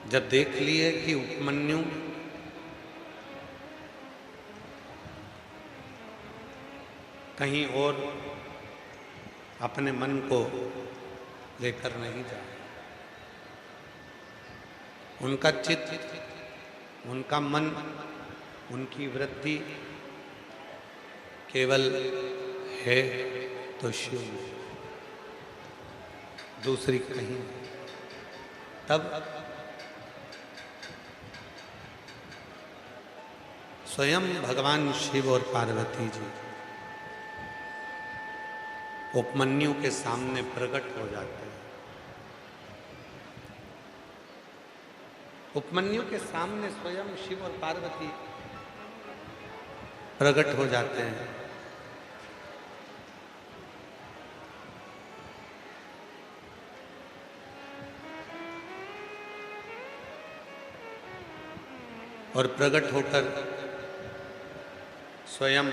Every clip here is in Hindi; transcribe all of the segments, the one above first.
जब देख लिए कि उपमन्यु कहीं और अपने मन को लेकर नहीं जा, उनका चित्त, उनका मन, उनकी वृत्ति केवल है तो शिव में, दूसरी कहीं। तब स्वयं भगवान शिव और पार्वती जी उपमन्यु के सामने प्रकट हो जाते हैं। उपमन्यु के सामने स्वयं शिव और पार्वती प्रकट हो जाते हैं। और प्रकट होकर स्वयं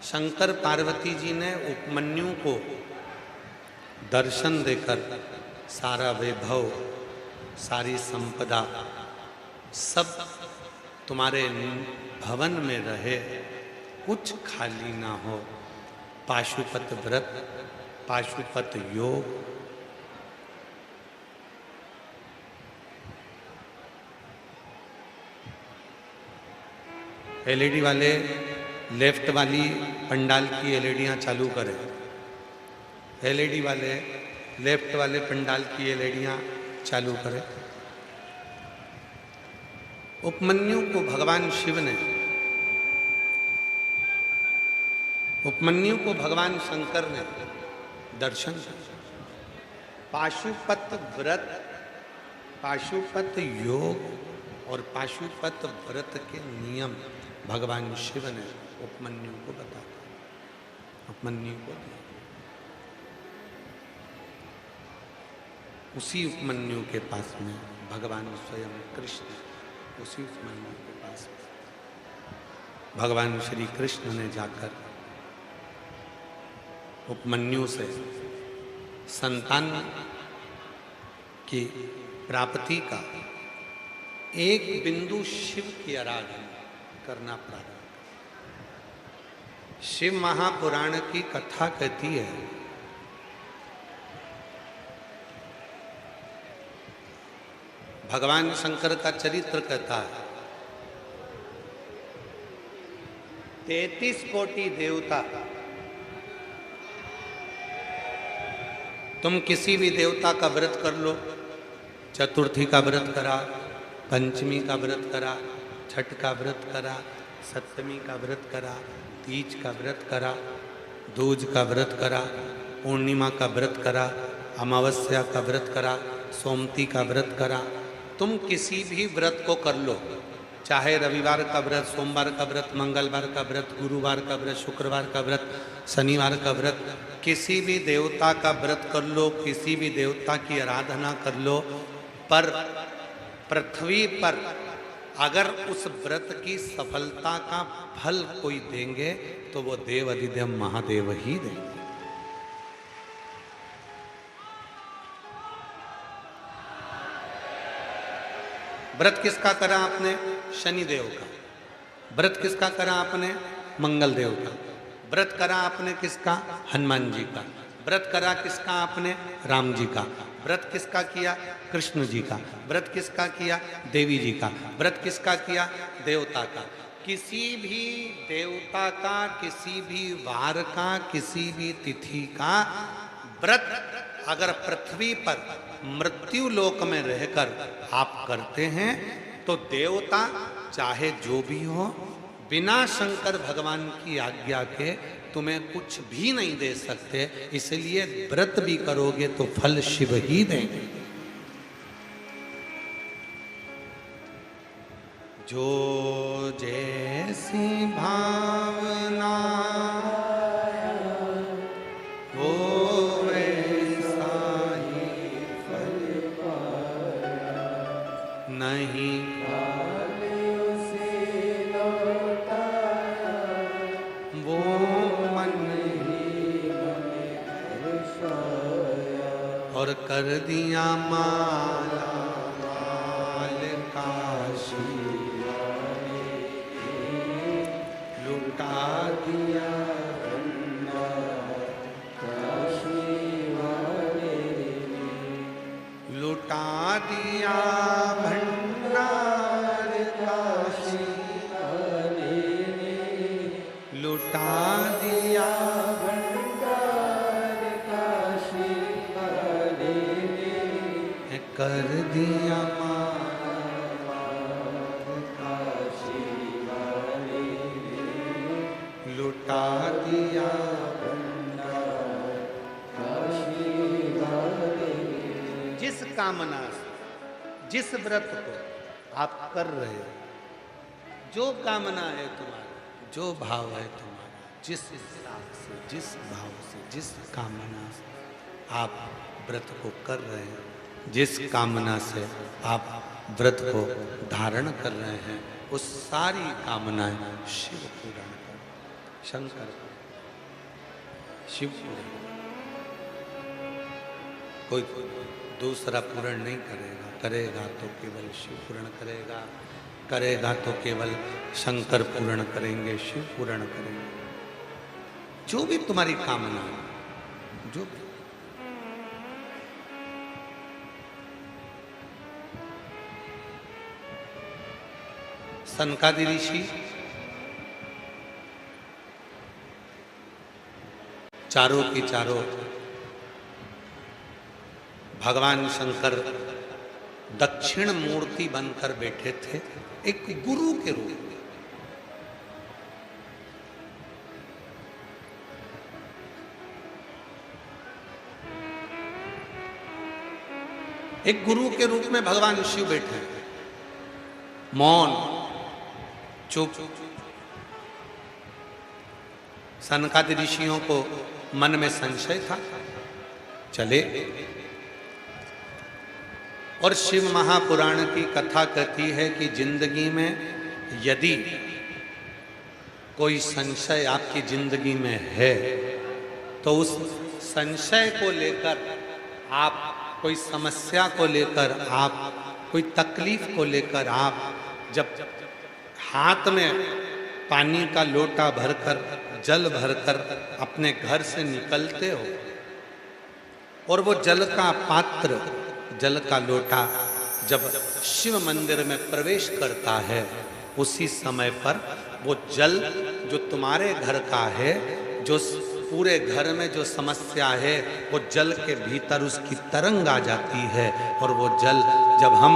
शंकर पार्वती जी ने उपमन्यु को दर्शन देकर सारा वैभव, सारी संपदा सब तुम्हारे भवन में रहे, कुछ खाली ना हो। पाशुपत व्रत, पाशुपत योग, एलईडी वाले लेफ्ट वाली पंडाल की एलईडियां चालू करें। एलईडी वाले लेफ्ट वाले पंडाल की एलईडियां चालू करें। उपमन्यु को भगवान शिव ने, उपमन्यु को भगवान शंकर ने दर्शन दिया। पाशुपत व्रत, पाशुपत योग और पाशुपत व्रत के नियम भगवान शिव ने उपमन्यु को बता दिया, उपमन्यु को दिया। उसी उपमन्यु के पास में भगवान स्वयं कृष्ण, उसी उपमन्यु के पास में भगवान श्री कृष्ण ने जाकर उपमन्यु से संतान की प्राप्ति का एक बिंदु शिव की आराधना करना प्रारंभ। शिव महापुराण की कथा कहती है भगवान शंकर का चरित्र कहता है 33 कोटि देवता, तुम किसी भी देवता का व्रत कर लो, चतुर्थी का व्रत करा, पंचमी का व्रत करा, छठ का व्रत करा, सप्तमी का व्रत करा, तीज का व्रत करा, दूज का व्रत करा, पूर्णिमा का व्रत करा, अमावस्या का व्रत करा, सोमती का व्रत करा, तुम किसी भी व्रत को कर लो, चाहे रविवार का व्रत, सोमवार का व्रत, मंगलवार का व्रत, गुरुवार का व्रत, शुक्रवार का व्रत, शनिवार का व्रत, किसी भी देवता का व्रत कर लो, किसी भी देवता की आराधना कर लो, पर पृथ्वी पर अगर उस व्रत की सफलता का फल कोई देंगे तो वो देव अधिदेव महादेव ही देंगे। व्रत किसका करा आपने? शनिदेव का। व्रत किसका करा आपने? मंगल देव का। व्रत करा आपने किसका? हनुमान जी का। व्रत करा किसका आपने? राम जी का। व्रत किसका किया? कृष्ण जी का। व्रत किसका किया? देवी जी का। व्रत किसका किया? देवता का। किसी भी देवता का, किसी भी वार का, किसी भी तिथि का व्रत अगर पृथ्वी पर मृत्यु लोक में रहकर आप करते हैं तो देवता चाहे जो भी हो, बिना शंकर भगवान की आज्ञा के तुम्हें कुछ भी नहीं दे सकते। इसलिए व्रत भी करोगे तो फल शिव ही देंगे। जो जैसी भावना वो वैसा ही फल पाया, नहीं और कर दिया माला माल काशी वाले, लुटा दिया भंडार काशी वाले, लुटा दिया भंडार काशी वाले, लुटा दिया भंडार काशी वाले, कर दिया माल काशी वाले, लुटा दिया भंडार काशी वाले। जिस कामना से, जिस व्रत को आप कर रहे हो, जो कामना है तुम्हारी, जो भाव है तुम्हारा, जिस हिसाब से, जिस भाव से, जिस कामना से आप व्रत को कर रहे हैं, जिस कामना से आप व्रत को धारण कर रहे हैं, उस सारी कामनाएं शिव पूर्ण कर, शंकर शिव पूर्ण, कोई दूसरा पूर्ण नहीं करेगा, करेगा तो केवल शिव पूर्ण करेगा, करेगा तो केवल शंकर पूर्ण करेंगे, शिव पूर्ण करेंगे। जो भी तुम्हारी कामना है, जो भी, सनकादि ऋषि चारों की चारों भगवान शंकर दक्षिण मूर्ति बनकर बैठे थे, एक गुरु के रूप में। एक गुरु के रूप में भगवान शिव बैठे, मौन, चुप। सनकादि ऋषियों को मन में संशय था, चले। और शिव महापुराण की कथा कहती है कि जिंदगी में यदि कोई संशय आपकी जिंदगी में है, तो उस संशय को लेकर आप, कोई समस्या को लेकर आप, कोई तकलीफ को लेकर आप जब हाथ में पानी का लोटा भरकर, जल भरकर अपने घर से निकलते हो, और वो जल का पात्र, जल का लोटा जब शिव मंदिर में प्रवेश करता है, उसी समय पर वो जल जो तुम्हारे घर का है, जो पूरे घर में जो समस्या है, वो जल के भीतर उसकी तरंग आ जाती है। और वो जल जब हम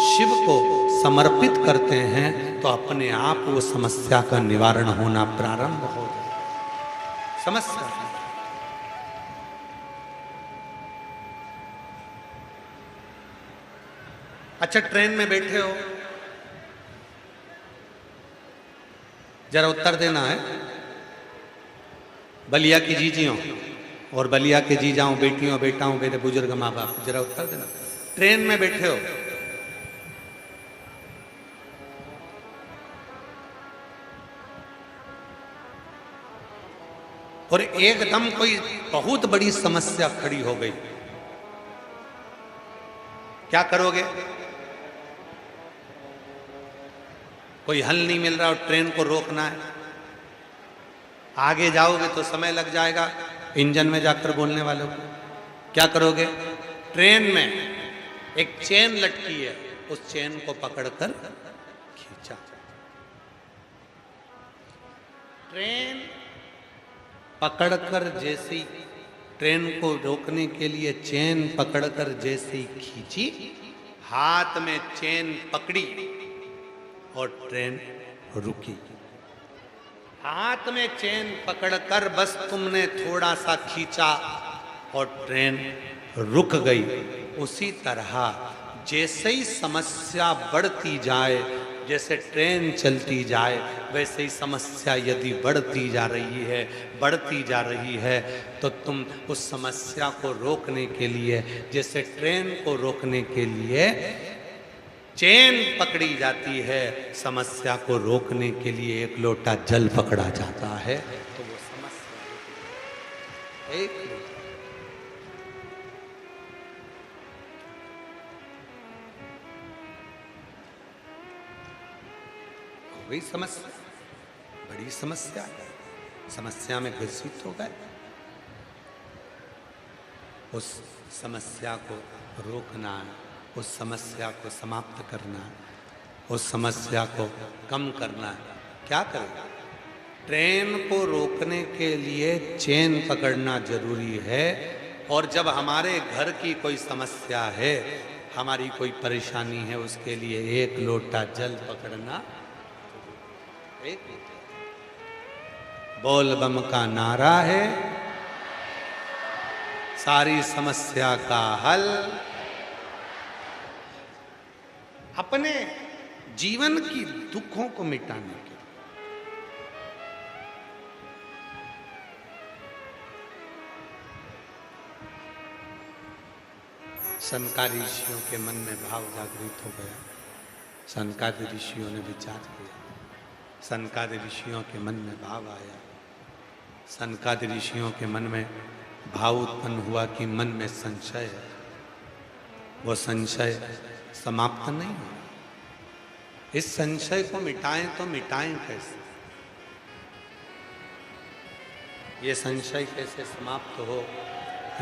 शिव को समर्पित करते हैं, तो अपने आप वो समस्या का निवारण होना प्रारंभ हो जाए। समस्या, अच्छा ट्रेन में बैठे हो, जरा उत्तर देना है। बलिया की जीजियों और बलिया के जीजाओं, बेटियों बेटाओं, मेरे बुजुर्ग माँ बाप, जरा उत्तर देना। ट्रेन में बैठे हो, और एकदम कोई बहुत बड़ी समस्या खड़ी हो गई, क्या करोगे? कोई हल नहीं मिल रहा और ट्रेन को रोकना है। आगे जाओगे तो समय लग जाएगा इंजन में जाकर बोलने वालों को। क्या करोगे? ट्रेन में एक चेन लटकी है, उस चेन को पकड़कर खींचा। ट्रेन पकड़कर जैसे ही, ट्रेन को रोकने के लिए चेन पकड़कर जैसे ही खींची, हाथ में चेन पकड़ी और ट्रेन रुकी। हाथ में चेन पकड़कर बस तुमने थोड़ा सा खींचा और ट्रेन रुक गई। उसी तरह जैसे ही समस्या बढ़ती जाए, जैसे ट्रेन चलती जाए, वैसे ही समस्या यदि बढ़ती जा रही है, बढ़ती जा रही है, तो तुम उस समस्या को रोकने के लिए, जैसे ट्रेन को रोकने के लिए चेन पकड़ी जाती है, समस्या को रोकने के लिए एक लोटा जल पकड़ा जाता है, तो वो समस्या एक गई समस्या, बड़ी समस्या है, समस्या में ग्रसित हो गए। उस समस्या को रोकना है, उस समस्या को समाप्त करना है, उस समस्या को कम करना है। क्या करें? ट्रेन को रोकने के लिए चेन पकड़ना जरूरी है, और जब हमारे घर की कोई समस्या है, हमारी कोई परेशानी है, उसके लिए एक लोटा जल पकड़ना। एक बोल बम का नारा है, सारी समस्या का हल। अपने जीवन की दुखों को मिटाने के सनकादि ऋषियों के मन में भाव जागृत हो गया। सनकादि ऋषियों ने विचार किया, सनकादि ऋषियों के मन में भाव आया। सनकादि ऋषियों के मन में भाव उत्पन्न हुआ कि मन में संशय है, वो संशय समाप्त नहीं हो। इस संशय को मिटाएं तो मिटाएं कैसे? ये संशय कैसे समाप्त हो,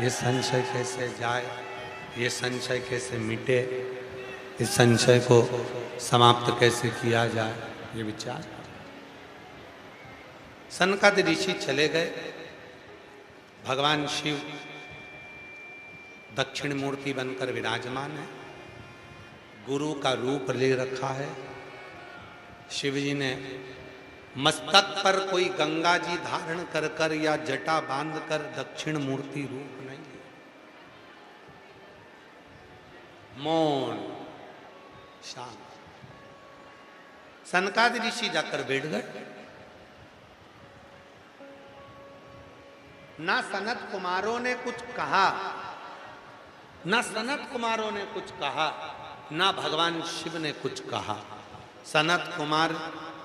ये संशय कैसे जाए, ये संशय कैसे मिटे, इस संशय को समाप्त कैसे किया जाए, ये विचार। सनकादि ऋषि चले गए। भगवान शिव दक्षिण मूर्ति बनकर विराजमान है, गुरु का रूप ले रखा है। शिव जी ने मस्तक पर कोई गंगा जी धारण कर कर या जटा बांध कर दक्षिण मूर्ति रूप नहीं लिया। मौन शांत। सनकादि ऋषि जाकर बैठ गए। ना सनत कुमारों ने कुछ कहा, ना सनत कुमारों ने कुछ कहा, ना भगवान शिव ने कुछ कहा। सनत कुमार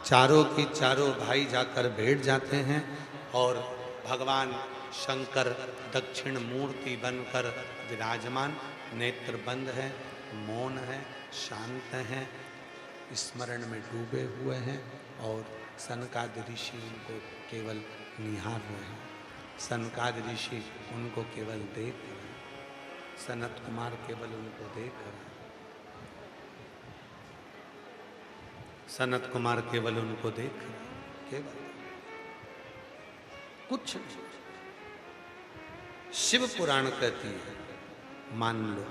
चारों की चारों भाई जाकर बैठ जाते हैं, और भगवान शंकर दक्षिण मूर्ति बनकर विराजमान, नेत्र बंद है, मौन है, शांत हैं, स्मरण में डूबे हुए हैं। और सनकादि ऋषि उनको केवल निहार रहे हैं, सनकादि ऋषि उनको केवल देख रहे हैं, सनत कुमार केवल उनको देख रहे हैं, सनत कुमार केवल उनको देख रहे हैं, केवल कुछ नहीं। शिव पुराण कहती है मान लो,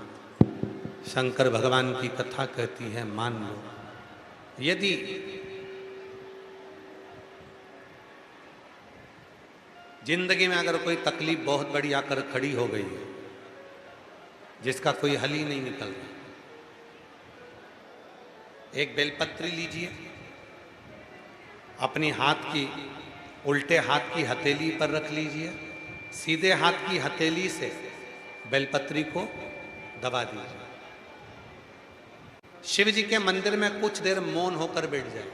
शंकर भगवान की कथा कहती है मान लो। यदि जिंदगी में अगर कोई तकलीफ बहुत बड़ी आकर खड़ी हो गई है, जिसका कोई हल ही नहीं निकल रहा, एक बेलपत्री लीजिए, अपनी हाथ की उल्टे हाथ की हथेली पर रख लीजिए, सीधे हाथ की हथेली से बेलपत्री को दबा दीजिए। शिव जी के मंदिर में कुछ देर मौन होकर बैठ जाए,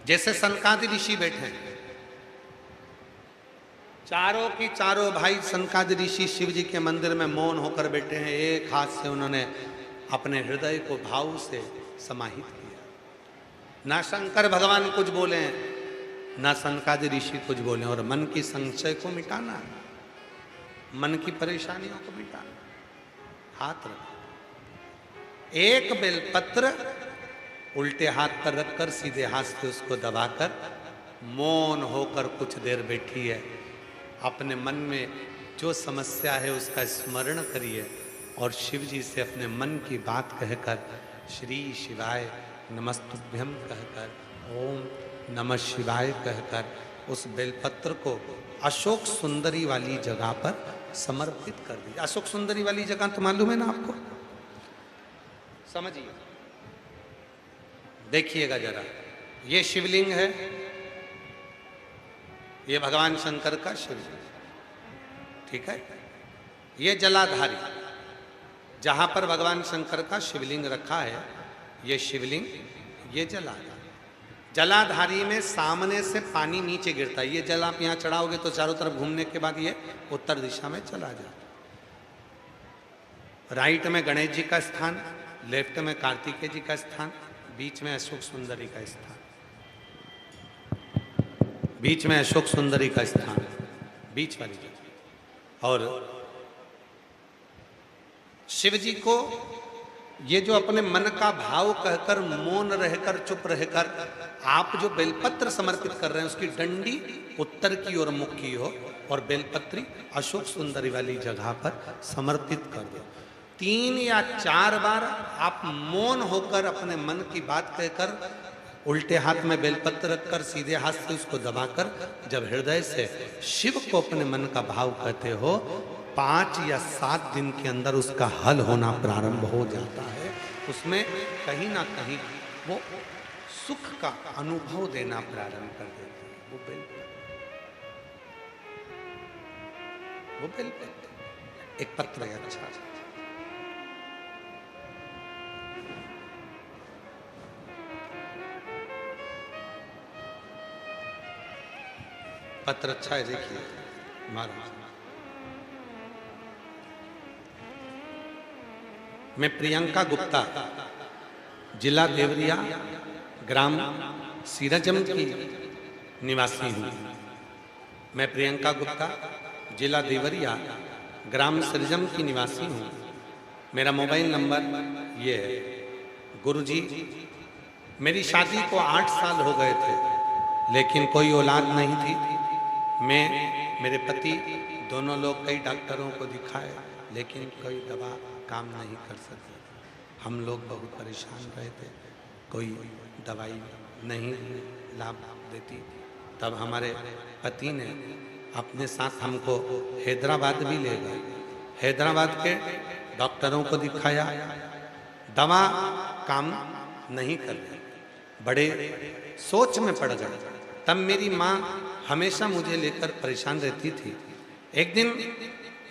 जैसे सनकादि ऋषि बैठे हैं। चारों की चारों भाई सनकादि ऋषि शिव जी के मंदिर में मौन होकर बैठे हैं। एक हाथ से उन्होंने अपने हृदय को भाव से समाहित किया। ना शंकर भगवान कुछ बोले, ना सनकादि ऋषि कुछ बोले, और मन की संशय को मिटाना है, मन की परेशानियों को मिटाना। हाथ रखो, एक बेलपत्र उल्टे हाथ पर रखकर सीधे हाथ से उसको दबाकर मौन होकर कुछ देर बैठी है। अपने मन में जो समस्या है उसका स्मरण करिए, और शिव जी से अपने मन की बात कहकर श्री शिवाय नमस्तुभ्यम कहकर, ओम नमः शिवाय कहकर उस बेलपत्र को अशोक सुंदरी वाली जगह पर समर्पित कर दीजिए। अशोक सुंदरी वाली जगह तो मालूम है ना आपको, समझिए, देखिएगा जरा। ये शिवलिंग है, ये भगवान शंकर का शिवलिंग, ठीक है। ये जलाधारी, जहां पर भगवान शंकर का शिवलिंग रखा है, ये शिवलिंग, ये जलाधारी। जलाधारी में सामने से पानी नीचे गिरता है। ये जल आप यहाँ चढ़ाओगे तो चारों तरफ घूमने के बाद ये उत्तर दिशा में चला जाता। राइट में गणेश जी का स्थान, लेफ्ट में कार्तिकेय जी का स्थान, बीच में अशोक सुंदरी का स्थान, बीच में अशोक सुंदरी का स्थान, बीच वाली जगह। और शिव जी को ये जो अपने मन का भाव कहकर, मौन रहकर, चुप रहकर आप जो बेलपत्र समर्पित कर रहे हैं, उसकी डंडी उत्तर की ओर मुख की हो और बेलपत्री अशोक सुंदरी वाली जगह पर समर्पित कर दो। 3 या 4 बार आप मौन होकर अपने मन की बात कहकर, उल्टे हाथ में बेलपत्र रखकर सीधे हाथ से उसको दबाकर जब हृदय से शिव को अपने मन का भाव कहते हो, 5 या 7 दिन के अंदर उसका हल होना प्रारंभ हो जाता है। उसमें कहीं ना कहीं वो सुख का अनुभव देना प्रारंभ कर देते हैं। वो बेलपत्र एक पत्र है, अच्छा पत्र, अच्छा है, देखिए महाराज। मैं प्रियंका गुप्ता, जिला देवरिया, ग्राम सीरजम की निवासी हूँ। मैं प्रियंका गुप्ता, जिला देवरिया, ग्राम सीरजम की निवासी हूँ। मेरा मोबाइल नंबर ये है। गुरुजी, मेरी शादी को 8 साल हो गए थे, लेकिन कोई औलाद नहीं थी। मैं, मेरे पति दोनों लोग कई डॉक्टरों को दिखाए, लेकिन कोई दवा काम नहीं कर सके। हम लोग बहुत परेशान रहे थे, कोई दवाई नहीं लाभ देती। तब हमारे पति ने अपने साथ हमको हैदराबाद भी ले गए। हैदराबाद के डॉक्टरों को दिखाया, दवा काम नहीं कर रही, बड़े सोच में पड़ गए। तब मेरी माँ हमेशा मुझे लेकर परेशान रहती थी। एक दिन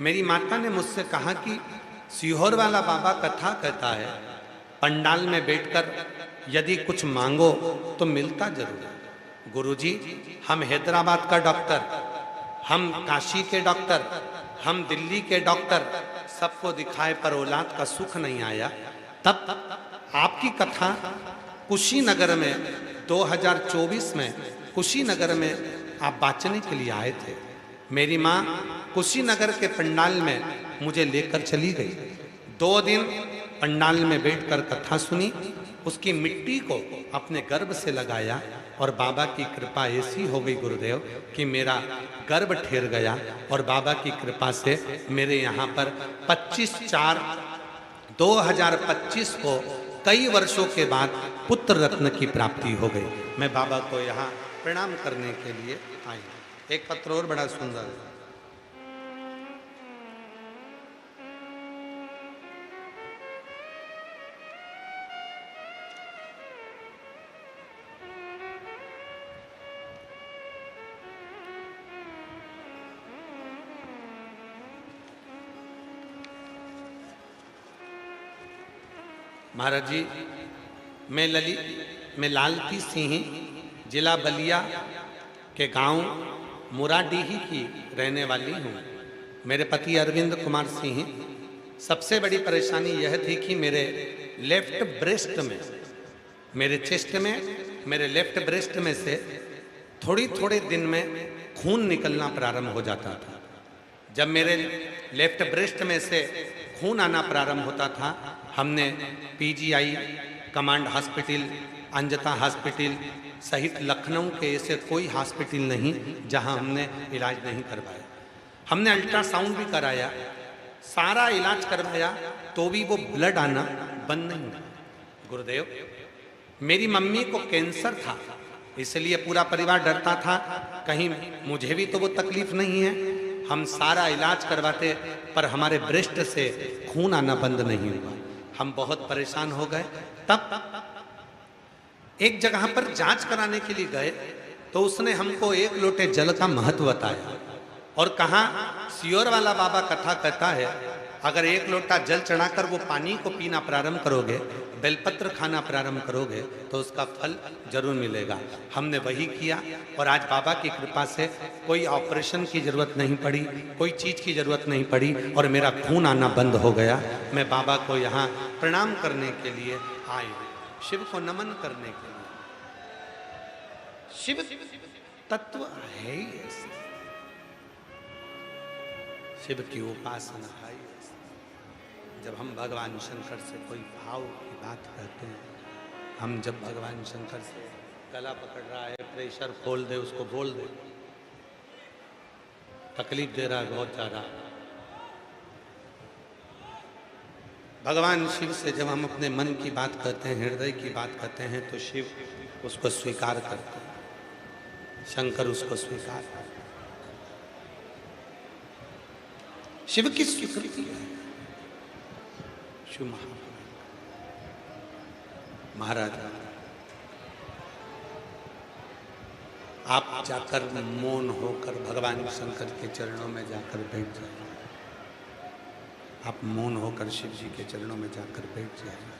मेरी माता ने मुझसे कहा कि सीहोर वाला बाबा कथा कहता है, पंडाल में बैठकर यदि कुछ मांगो तो मिलता जरूर है। गुरुजी, हम हैदराबाद का डॉक्टर, हम काशी के डॉक्टर, हम दिल्ली के डॉक्टर, सबको दिखाए पर औलाद का सुख नहीं आया। तब आपकी कथा कुशीनगर में 2024 में कुशीनगर में आप बाँचने के लिए आए थे। मेरी माँ कुशीनगर के पंडाल में मुझे लेकर चली गई। 2 दिन पंडाल में बैठकर कथा सुनी, उसकी मिट्टी को अपने गर्भ से लगाया और बाबा की कृपा ऐसी हो गई गुरुदेव कि मेरा गर्भ ठेर गया और बाबा की कृपा से मेरे यहाँ पर 25/4/2025 को कई वर्षों के बाद पुत्र रत्न की प्राप्ति हो गई। मैं बाबा को यहाँ प्रणाम करने के लिए आई। एक पत्र और बड़ा सुंदर है। महाराज जी, मैं लालती सिंह, जिला बलिया के गांव मुराडीही की रहने वाली हूँ। मेरे पति अरविंद कुमार सिंह। सबसे बड़ी परेशानी यह थी कि मेरे लेफ्ट ब्रेस्ट में, मेरे चेस्ट में, मेरे लेफ्ट ब्रेस्ट में से थोड़े दिन में खून निकलना प्रारंभ हो जाता था। जब मेरे लेफ्ट ब्रेस्ट में से खून आना प्रारंभ होता था, हमने पीजीआई, कमांड हॉस्पिटल, अंजता हॉस्पिटल सहित लखनऊ के ऐसे कोई हॉस्पिटल नहीं जहां हमने इलाज नहीं करवाया। हमने अल्ट्रासाउंड भी कराया, सारा इलाज करवाया, तो भी वो ब्लड आना बंद नहीं हुआ। गुरुदेव, मेरी मम्मी को कैंसर था, इसलिए पूरा परिवार डरता था कहीं मुझे भी तो वो तकलीफ नहीं है। हम सारा इलाज करवाते पर हमारे ब्रेस्ट से खून आना बंद नहीं हुआ। हम बहुत परेशान हो गए। तब एक जगह पर जांच कराने के लिए गए तो उसने हमको 1 लोटे जल का महत्व बताया और कहा, सियोर वाला बाबा कथा कहता है, अगर 1 लोटा जल चढ़ाकर वो पानी को पीना प्रारंभ करोगे, बेलपत्र खाना प्रारंभ करोगे तो उसका फल जरूर मिलेगा। हमने वही किया और आज बाबा की कृपा से कोई ऑपरेशन की जरूरत नहीं पड़ी, कोई चीज की जरूरत नहीं पड़ी और मेरा खून आना बंद हो गया। मैं बाबा को यहाँ प्रणाम करने के लिए आई। शिव को नमन करने के लिए। शिव तत्व है ही ऐसे, शिव की उपासना है ही ऐसे। जब हम भगवान शंकर से कोई भाव की बात करते हैं, हम जब भगवान शंकर से गला पकड़ रहा है, प्रेशर खोल दे, उसको बोल दे, तकलीफ दे रहा है बहुत ज्यादा, भगवान शिव से जब हम अपने मन की बात करते हैं, हृदय की बात करते हैं, तो शिव उसको स्वीकार करते हैं, शंकर उसको स्वीकार करते हैं। शिव की स्वीकृति है। शिव महाराज, आप जाकर मौन होकर भगवान शंकर के चरणों में जाकर बैठ जाइए। आप मौन होकर शिव जी के चरणों में जाकर बैठ जाइए,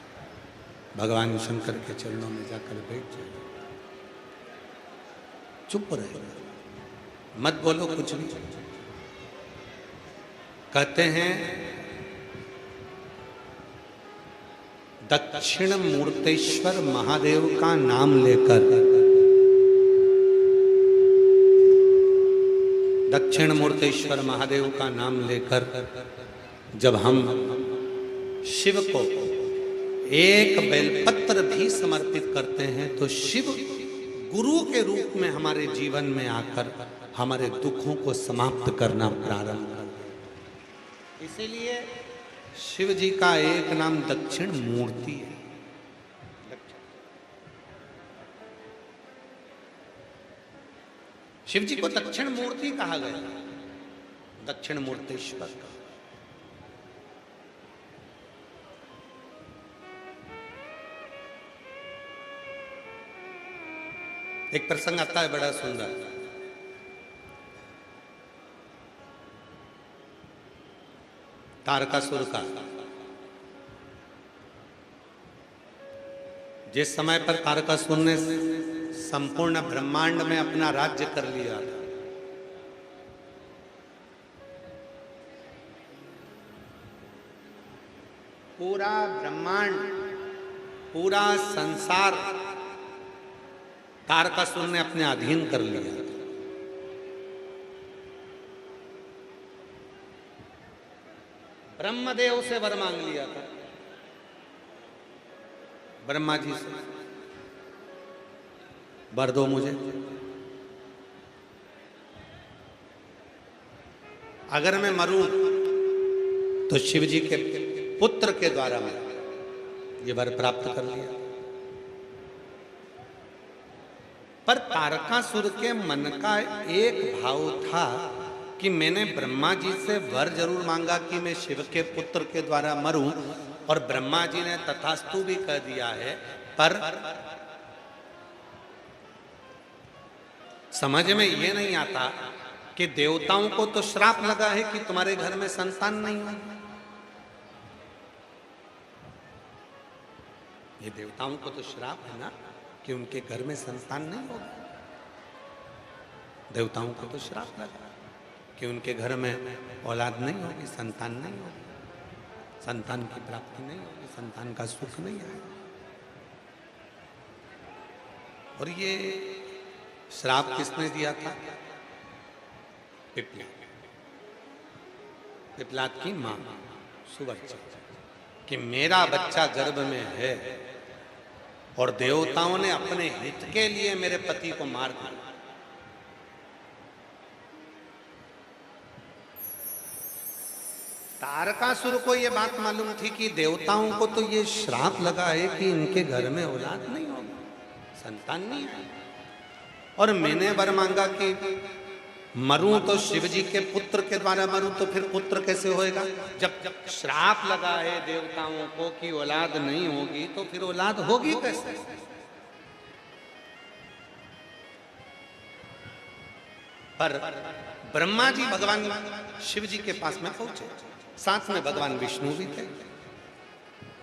भगवान शंकर के चरणों में जाकर बैठ जाइए। चुप रहे, मत बोलो कुछ भी। कहते हैं दक्षिण मूर्तेश्वर महादेव का नाम लेकर, दक्षिण मूर्तेश्वर महादेव का नाम लेकर जब हम शिव को एक बेलपत्र भी समर्पित करते हैं, तो शिव गुरु के रूप में हमारे जीवन में आकर हमारे दुखों को समाप्त करना प्रारंभ कर दें। इसीलिए शिव जी का एक नाम दक्षिण मूर्ति है। शिव जी को दक्षिण मूर्ति कहा गया, दक्षिण मूर्तेश्वर का। एक प्रसंग आता है बड़ा सुंदर। तारकासुर का, जिस समय पर तारकासुर ने संपूर्ण ब्रह्मांड में अपना राज्य कर लिया था, पूरा ब्रह्मांड, पूरा संसार तारकासुर ने अपने अधीन कर लिया था। ब्रह्मदेव से वर मांग लिया था, ब्रह्मा जी से, वर दो मुझे, अगर मैं मरूं तो शिव जी के पुत्र के द्वारा मैं ये वर प्राप्त कर लिया। पर तारकासुर के मन का एक भाव था कि मैंने ब्रह्मा जी से वर जरूर मांगा कि मैं शिव के पुत्र के द्वारा मरूं, और ब्रह्मा जी ने तथास्तु भी कह दिया है, पर समझ में ये नहीं आता कि देवताओं को तो श्राप लगा है कि तुम्हारे घर में संतान नहीं है। ये देवताओं को तो श्राप है ना कि उनके घर में संतान नहीं होगा। देवताओं को तो श्राप लगा कि उनके घर में औलाद नहीं होगी, संतान नहीं होगी, संतान की प्राप्ति नहीं होगी, संतान का सुख नहीं आएगा। और ये श्राप किसने दिया था? पिपलाद, पिपलाद की मां सुवर्चा, कि मेरा बच्चा गर्भ में है और देवताओं ने अपने हित के लिए मेरे पति को मार दिया। तारकासुर को यह बात मालूम थी कि देवताओं को तो ये श्राप लगा है कि इनके घर में औलाद नहीं होगी, संतान नहीं है, और मैंने वर मांगा कि मरूं तो शिव जी के पुत्र के द्वारा मरूं, तो फिर पुत्र कैसे होएगा? जब जब श्राप लगा है देवताओं को कि औलाद नहीं होगी, तो फिर औलाद होगी कैसे? पर ब्रह्मा जी भगवान शिव जी के पास में पहुंचे, साथ में भगवान विष्णु भी थे।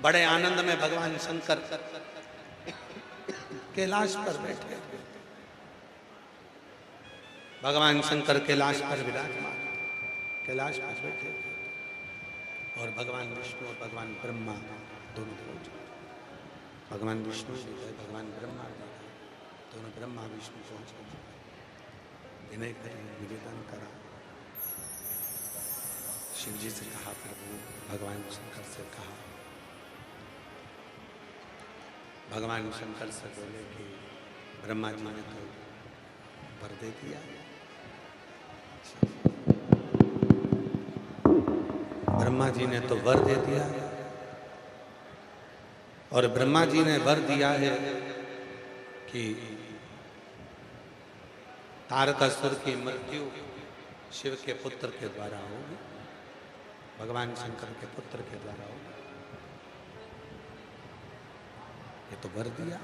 बड़े आनंद में भगवान शंकर कैलाश पर बैठे, भगवान शंकर कैलाश पर विराजमान, कैलाश पर बैठे, और भगवान विष्णु और भगवान ब्रह्मा दोनों पहुंचे। भगवान विष्णु जी गए, भगवान ब्रह्मा जी गए, दोनों ब्रह्मा विष्णु पहुंचे, विनय करें, निवेदन करा, शिव जी से कहा, प्रभु भगवान शंकर से कहा, भगवान शंकर से बोले कि ब्रह्मा जी ने तो वर दे दिया, ब्रह्मा जी ने तो वर दे दिया, और ब्रह्मा जी ने वर दिया है कि तारकासुर की मृत्यु शिव के पुत्र के द्वारा होगी, भगवान शंकर के पुत्र के द्वारा होगी। ये तो वर दिया,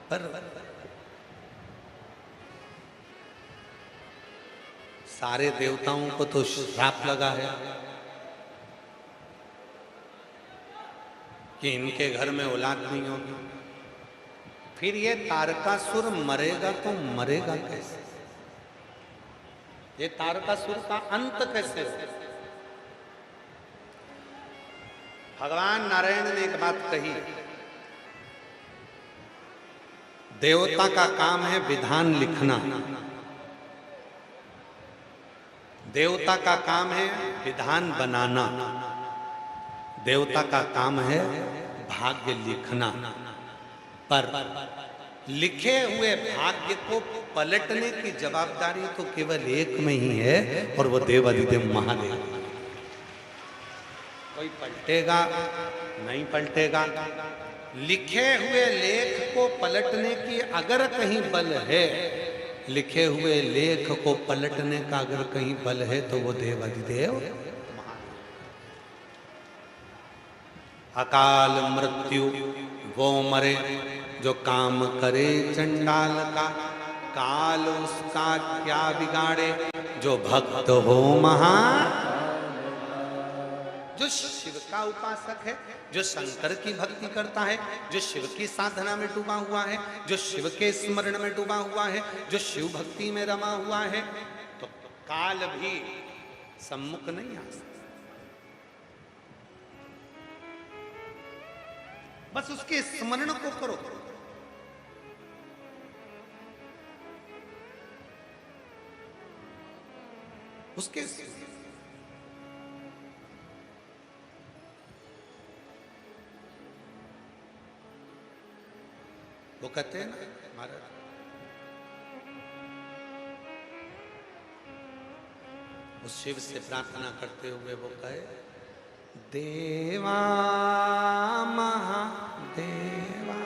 पर सारे देवताओं को तो श्राप लगा है कि इनके घर में औलाद नहीं होगी। फिर ये तारकासुर मरेगा तो मरेगा कैसे? ये तारकासुर का अंत कैसे हो? भगवान नारायण ने एक बात कही, देवता का काम है विधान लिखना, देवता का काम है विधान बनाना, देवता का काम है भाग्य लिखना, पर लिखे हुए भाग्य को पलटने की जवाबदारी तो केवल एक में ही है, और वो देवाधिदेव महादेव। कोई पलटेगा नहीं पलटेगा, लिखे हुए लेख को पलटने की अगर कहीं बल है, लिखे हुए लेख को पलटने का अगर कहीं बल है तो वो देवाधिदेव अकाल मृत्यु वो मरे जो काम करे चंडाल का, काल उसका क्या बिगाड़े जो भक्त हो महान। जो शिव का उपासक है, जो शंकर की भक्ति करता है, जो शिव की साधना में डूबा हुआ है, जो शिव के स्मरण में डूबा हुआ है, जो शिव भक्ति में रमा हुआ है, तो काल भी सम्मुख नहीं आ सकता। बस उसके स्मरण को करो, उसके वो कहते हैं ना महाराज, उस शिव से प्रार्थना करते हुए वो कहे, देवा महादेवा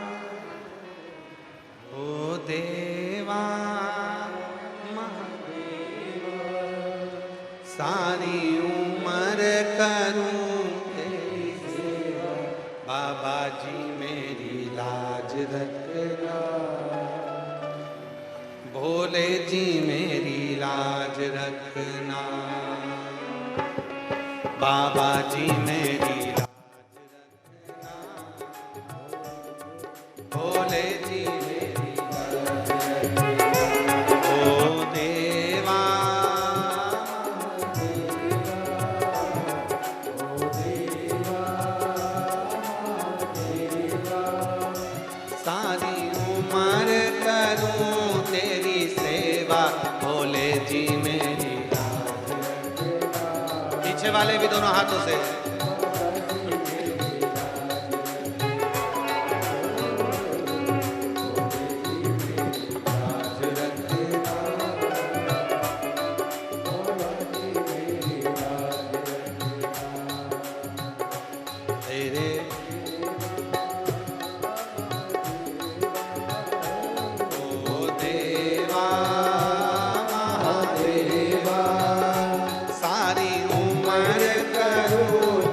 ओ देवा महादेवा, सारी उम्र करूं तेरी सेवा, बाबा जी मेरी लाज रखना, भोले जी मेरी लाज रखना, बाबा जी मेरी लाज रखना, भोले जी मेरी लाज रखना, ओ देवा ओ देवा देवा, सारी उम्र करूं तेरी सेवा, भोले जी मेरी लाज रखना। पीछे वाले भी दोनों हाथों से, सारी उम्र करूं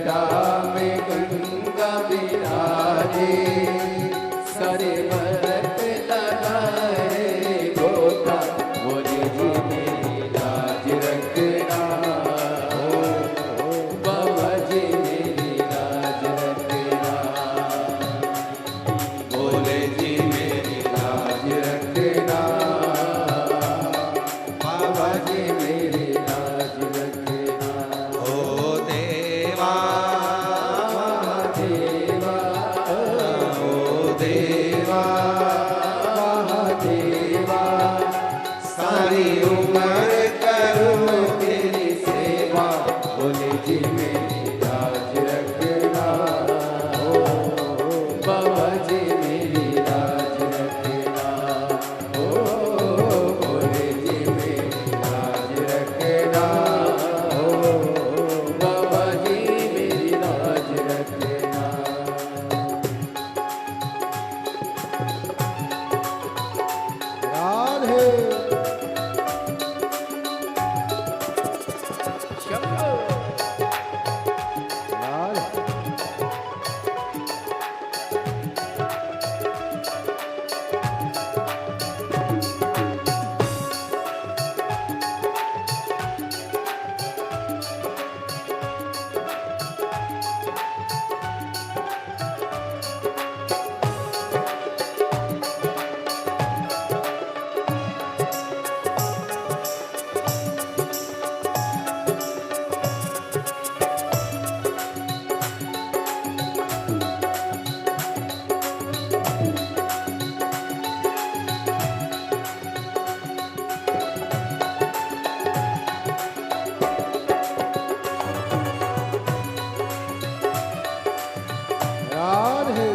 जटा में गंगा विराजे, सारे भक्त लगाए गोता, बोले जी मेरी लाज रखना, बाबा जी मेरी लाज रखना, बोले जी मेरी लाज रखना, बाबा जी मेरी लाज रखना। ओ देवा महादेवा, ओ देवा महादेवा, सारी उम्र करूँ तेरी सेवा, बोले जी मेरी लाज रखना, बाबा जी मेरी लाज रखना, बोले जी मेरी लाज रखना, बाबा जी मेरी लाज रखना। राधे शंभो राधे राधे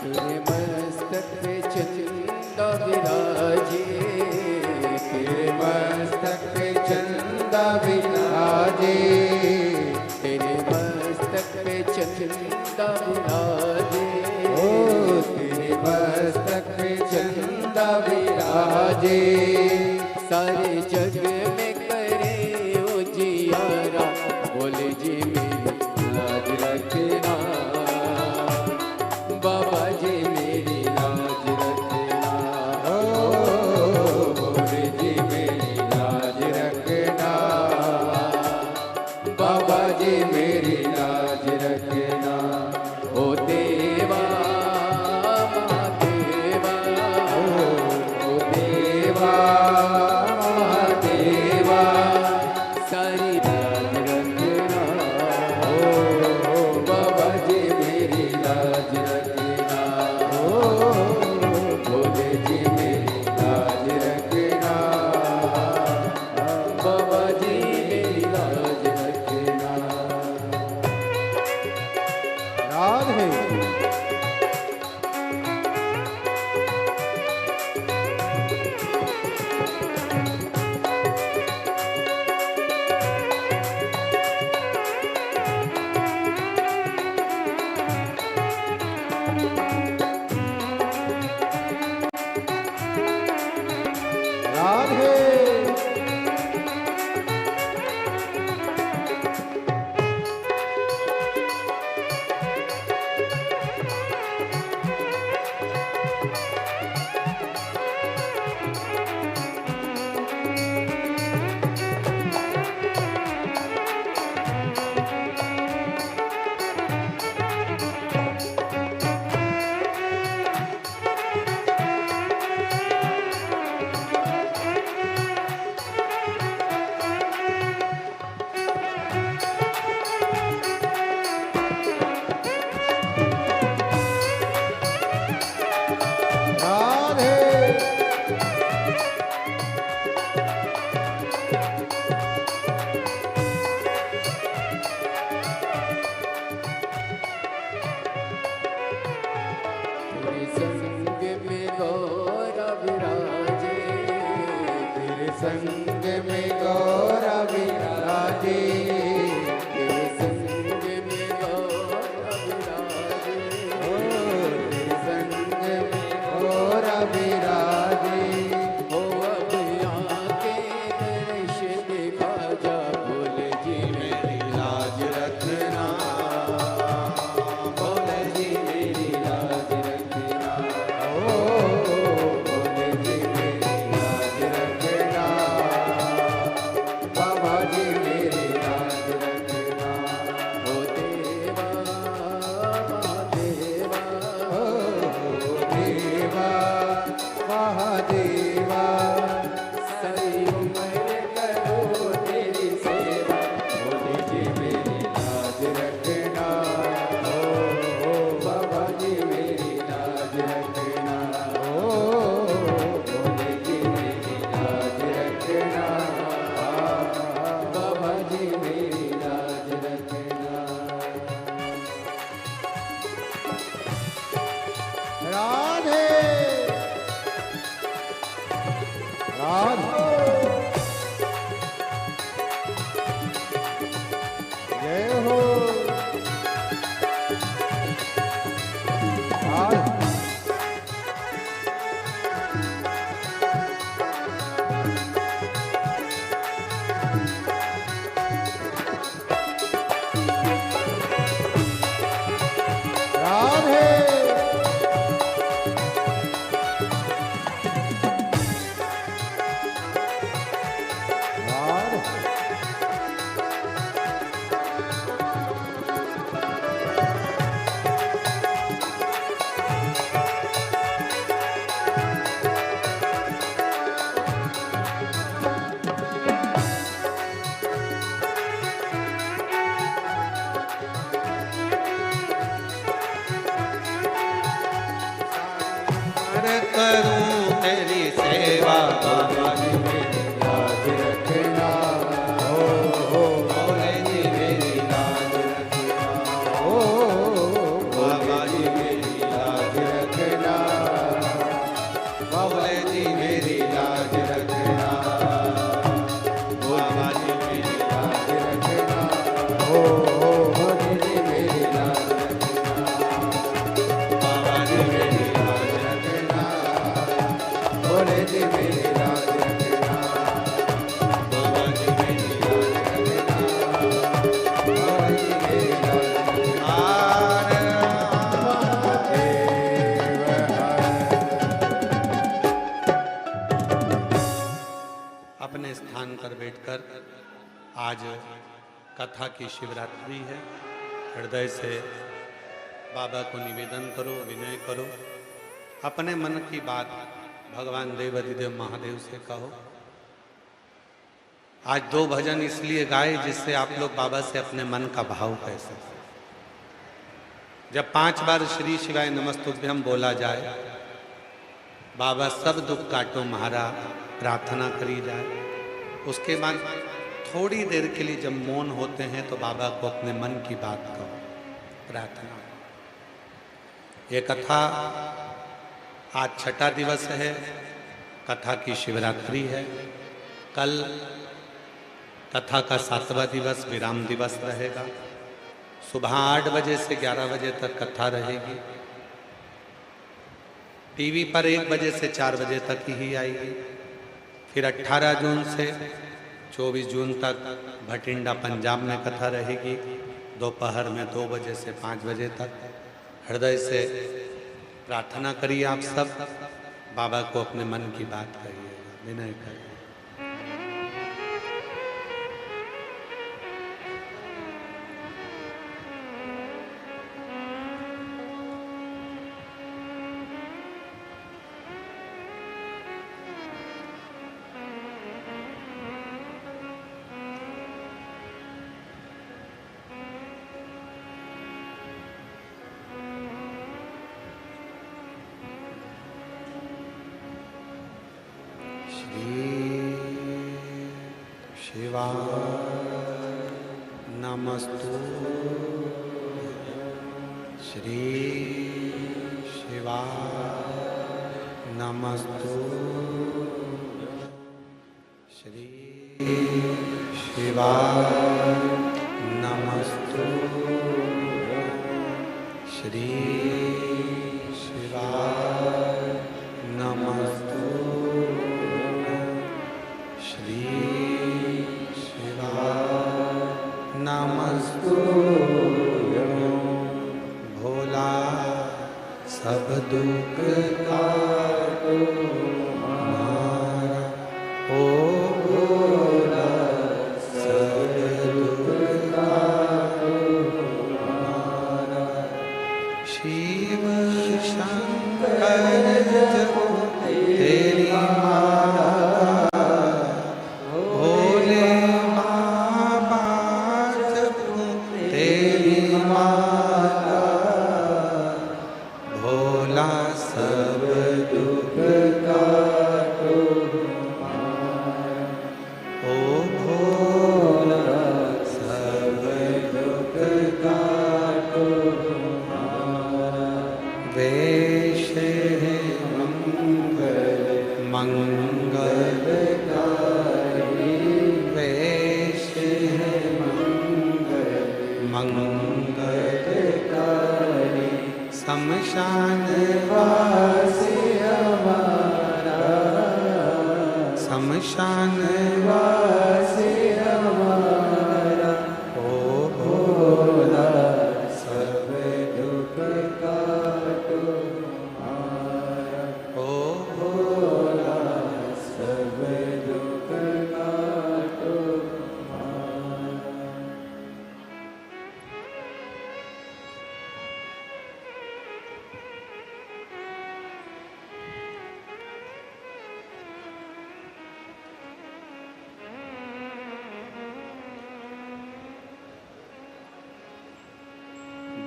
तेरे मस्तक पे चंदा विराजे, तेरे मस्तक पे चंदा विराजे, तेरे मस्तक पे चंदा विराजे, ओ तेरे मस्तक पे चंदा विराजे, सारे जग में करे उजियारा, बोले जी मेरी लाज रखना, बाबा जी मेरी लाज रखना, बोले जी मेरी लाज रखना, बाबा जी मेरी लाज रखना। ओ देवा महादेवा, ओ देवा महादेवा, सारी लाज रखना, बाबा जी मेरी लाज रखना, बोले जी मेरी लाज रखना, बाबा जी मेरी लाज रखना। राधे राधे संग में गौरा विराजे, तेरे संग में गौरा विराजे, राधे राधे जय हो राधे करूं तेरी सेवा बाबा जी मेरी लाज रखना भोले जी मेरी लाज रखना बाबा जी मेरी लाज रखना भोले जी मेरी लाज रखना बाबा जी मेरी लाज रखना भोले जी मेरी लाज बाबा जी मेरी लाज रखना भोले जी मेरी लाज रखना बाबा जी मेरी लाज भोले जी मेरी लाज अपने स्थान पर बैठकर आज कथा की शिवरात्रि है। हृदय से बाबा को निवेदन करो, विनय करो, अपने मन की बात भगवान देवाधिदेव महादेव से कहो। आज 2 भजन इसलिए गाए जिससे आप लोग बाबा से अपने मन का भाव कह सकें। जब 5 बार श्री शिवाय नमस्तुभ्यम बोला जाए, बाबा सब दुख काटो महारा प्रार्थना करी जाए, उसके बाद थोड़ी देर के लिए जब मौन होते हैं तो बाबा को अपने मन की बात कहो, प्रार्थना। ये कथा आज 6ठा दिवस है, कथा की शिवरात्रि है। कल कथा का 7वां दिवस विराम दिवस रहेगा। सुबह 8 बजे से 11 बजे तक कथा रहेगी। टीवी पर 1 बजे से 4 बजे तक ही आएगी। फिर 18 जून से 24 जून तक भटिंडा पंजाब में कथा रहेगी, दोपहर में 2 बजे से 5 बजे तक। हृदय से प्रार्थना करिए आप सब, बाबा को अपने मन की बात कहिए, विनय करिए। शिवा नमस्तु श्री शिवा नमस्तु श्री शिवा नमस्तु श्री शिवा नमस्तु श्री शिवा नमस्तु भोला सब दुख काटो हमारा, ओ भोला सब दुख काटो हमारा। शिव शंकर जपो तेरी माला, भोले बाबा जपो तेरी माला, भोला सब दुख काटो हमारा, ओ भोला सब दुख काटो हमारा। वेश शमशान वासी हमारा, शमशान वासी हमारा, ओ भोला सब दुख काटो हमारा, ओ भोला सब दुख काटो हमारा।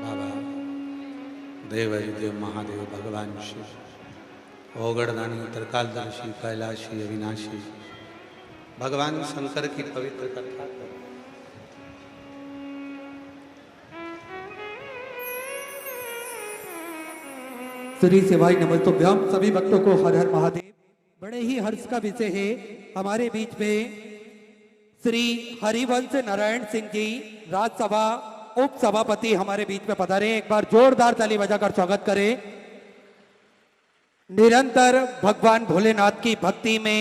बाबा देव महादेव भगवान शिव ओगड़दानी त्रिकालदर्शी कैलाशी अविनाशी भगवान शंकर की पवित्र कथा करो। श्री शिवाय नमस्तुभ्यम। सभी भक्तों को हर हर महादेव। बड़े ही हर्ष का विषय है, हमारे बीच में श्री हरिवंश नारायण सिंह जी राज्यसभा उप सभापति हमारे बीच में पधारे। एक बार जोरदार ताली बजाकर स्वागत करें। निरंतर भगवान भोलेनाथ की भक्ति में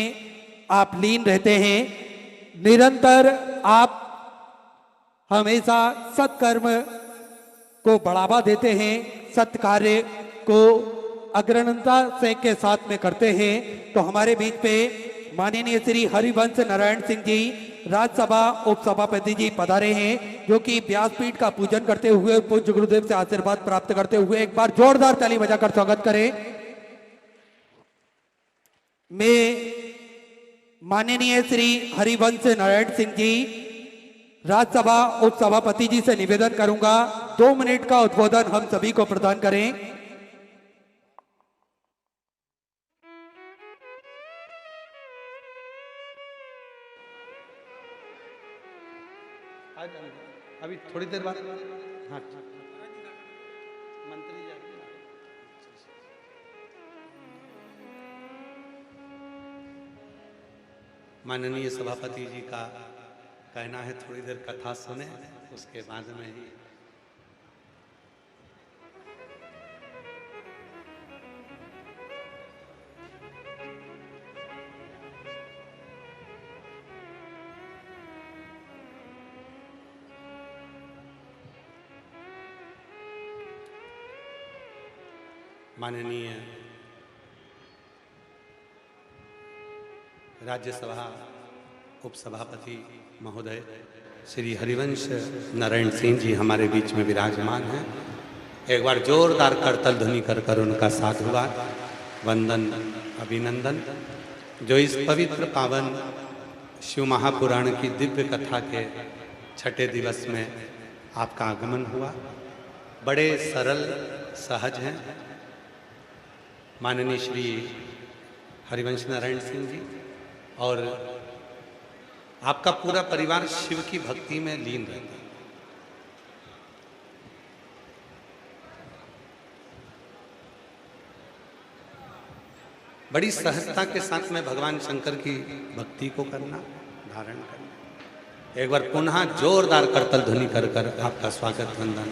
आप लीन रहते हैं, निरंतर आप हमेशा सत्कर्म को बढ़ावा देते हैं, सत्कार्य को अग्रणता से के साथ में करते हैं। तो हमारे बीच पे माननीय श्री हरिवंश नारायण सिंह जी राज्यसभा उप सभापति जी पधारे हैं, जो कि व्यासपीठ का पूजन करते हुए पूज्य गुरुदेव से आशीर्वाद प्राप्त करते हुए एक बार जोरदार ताली बजाकर स्वागत करें। मैं माननीय श्री हरिवंश नारायण सिंह जी राज्यसभा उप सभापति जी से निवेदन करूंगा 2 मिनट का उद्बोधन हम सभी को प्रदान करें। अभी थोड़ी देर बाद हाँ मंत्री जाएंगे। माननीय सभापति जी का कहना है थोड़ी देर कथा सुने, उसके बाद में ही माननीय राज्यसभा उपसभापति महोदय श्री हरिवंश नारायण सिंह जी हमारे बीच में विराजमान हैं। एक बार जोरदार करतल ध्वनि कर उनका साधुवाद वंदन अभिनंदन। जो इस पवित्र पावन शिव महापुराण की दिव्य कथा के छठे दिवस में आपका आगमन हुआ, बड़े सरल सहज हैं माननीय श्री हरिवंश नारायण सिंह जी, और आपका पूरा परिवार शिव की भक्ति में लीन रहता है। बड़ी सहजता के साथ में भगवान शंकर की भक्ति को करना, धारण करना। एक बार पुनः जोरदार करतल ध्वनि कर आपका स्वागत वंदन